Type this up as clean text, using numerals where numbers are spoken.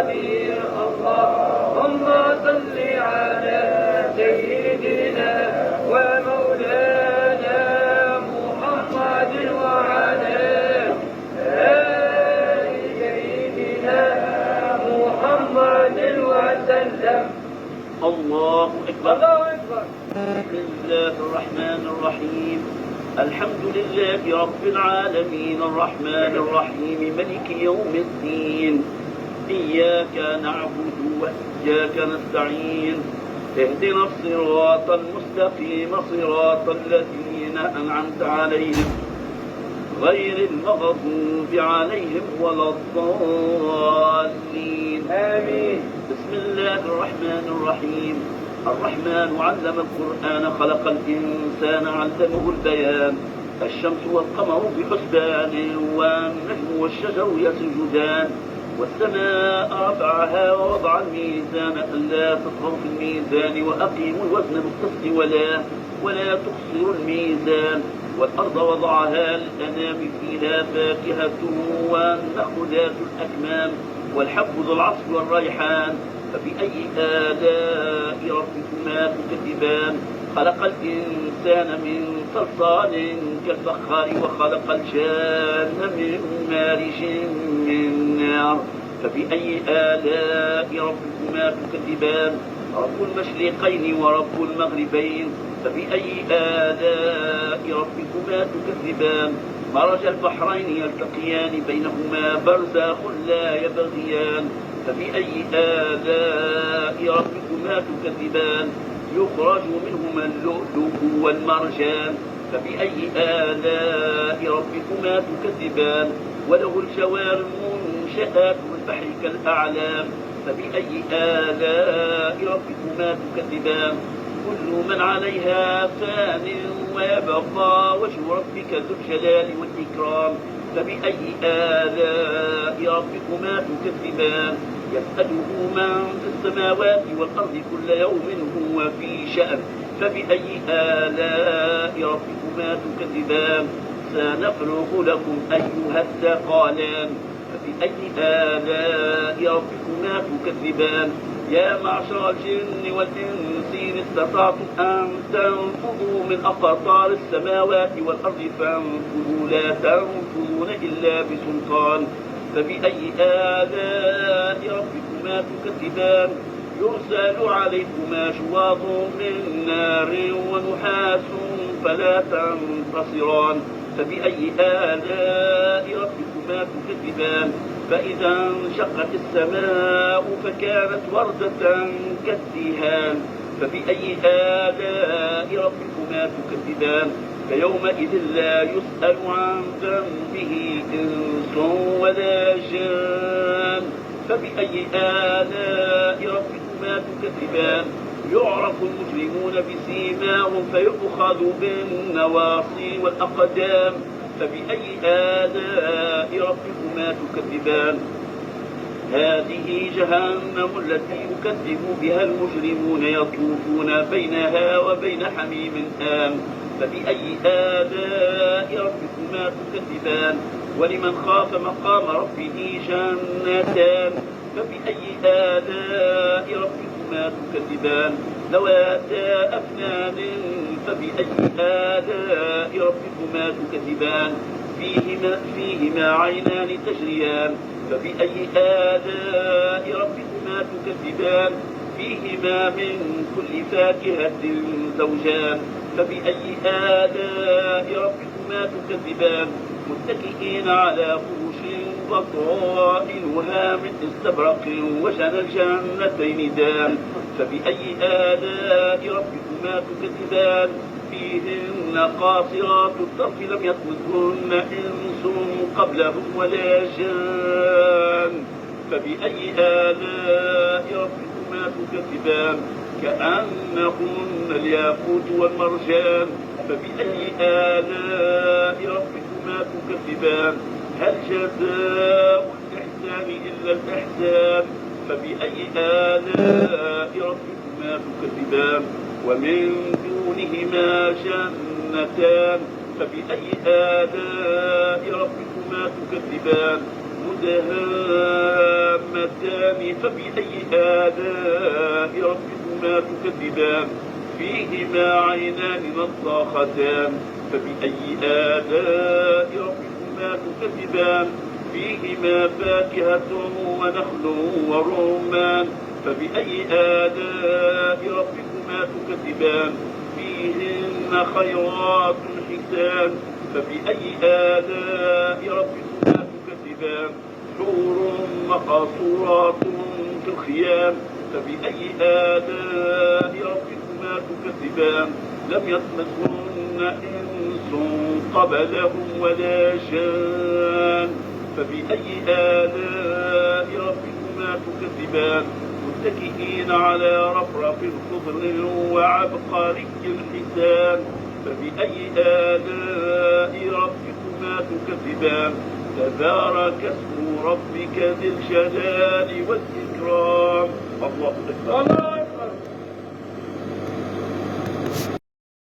آمين. اللهم صل على سيدنا ومولانا محمد وعلى آل سيدنا محمد وسلم. الله أكبر. الله أكبر. بسم الله الرحمن الرحيم. الحمد لله رب العالمين الرحمن الرحيم ملك يوم الدين. إياك نعبد وإياك نستعين. اهدنا الصراط المستقيم صراط الذين أنعمت عليهم غير المغضوب عليهم ولا الضالين. آمين. بسم الله الرحمن الرحيم. الرحمن علم القرآن خلق الإنسان علمه البيان. الشمس والقمر بحسبان والنجم والشجر يسجدان والسماء رفعها ووضع الميزان ألا تطغوا في الميزان وأقيموا الوزن بالقسط ولا تخسروا الميزان والأرض وضعها للأنام فيها فاكهة والنخل ذات الأكمام والحب ذو العصف والريحان فبأي آلاء ربكما تكذبان. خلق الإنسان من صلصال كالفخار وخلق الجان من مارج من نار فبأي آلاء ربكما تكذبان. رب المشرقين ورب المغربين فبأي آلاء ربكما تكذبان. مرج البحرين يلتقيان بينهما برزخ لا يبغيان فبأي آلاء ربكما تكذبان. يخرج منهما اللؤلؤ والمرجان فبأي آلاء ربكما تكذبان. وله الجوار المنشآت والبحر كالأعلام فبأي آلاء ربكما تكذبان. كل من عليها فان ويبقى وجه ربك ذو الجلال والإكرام فبأي آلاء ربكما تكذبان. يسأله من في السماوات والأرض كل يوم هو في شأن فبأي آلاء ربكما تكذبان. سنفرغ لكم أيها الثقلان فبأي آلاء ربكما تكذبان. يا معشر الجن والإنس إن استطعتم أن تنفذوا من أقطار السماوات والأرض فانفذوا لا تنفذون إلا بسلطان فبأي آلاء ربكما تكذبان. يرسل عليكما شواظ من نار ونحاس فلا تنتصران فبأي آلاء ربكما تكذبان. فإذا انشقت السماء فكانت وردة كالدهان فبأي آلاء ربكما تكذبان. فيومئذ لا يسأل عن ذنبه إنس ولا جان فبأي آلاء ربكما تكذبان. يعرف المجرمون بسيماهم فيؤخذ بالنواصي والأقدام فبأي آلاء ربكما تكذبان. هذه جهنم التي يكذب بها المجرمون يطوفون بينها وبين حميم آن فبأي آلاء ربكما تكذبان. ولمن خاف مقام ربه جنتان فبأي آلاء ربكما تكذبان. ذواتا أفنان فبأي آلاء ربكما تكذبان. فيهما عينان تجريان فبأي آلاء ربكما تكذبان. فيهما من كل فاكهة زوجان فبأي آلاء ربكما تكذبان. متكئين على فرش بطائنها من استبرق وجنى الجنتين دان فبأي آلاء ربكما تكذبان. فيهن قاصرات الطرف لم يطمثهن إنس قبلهم ولا جان فبأي آلاء ربكما تكذبان. كأنهن الياقوت والمرجان فبأي آلاء ربكما تكذبان. هل جزاء الإحسان إلا الإحسان فبأي آلاء ربكما تكذبان. ومن دونهما جنتان فبأي آلاء ربكما تكذبان. مدهامتان جنتان فبأي آلاء ربكما تكذبان فيهما عينان نضاختان فبأي آلاء ربكما تكذبان فيهما فاكهة ونخل ورمان فبأي آلاء ربكما تكذبان فيهن خيرات حسان فبأي آلاء ربكما تكذبان حور مقصورات في الخيام فبأي آلاء ربكما تكذبان لم يطمثهن إنس قبلهم ولا جان فبأي آلاء ربكما تكذبان متكئين على رفرف خضر وعبقري حسان فبأي آلاء ربكما تكذبان تبارك اسم ربك ذي الجلال والإكرام الله أكبر.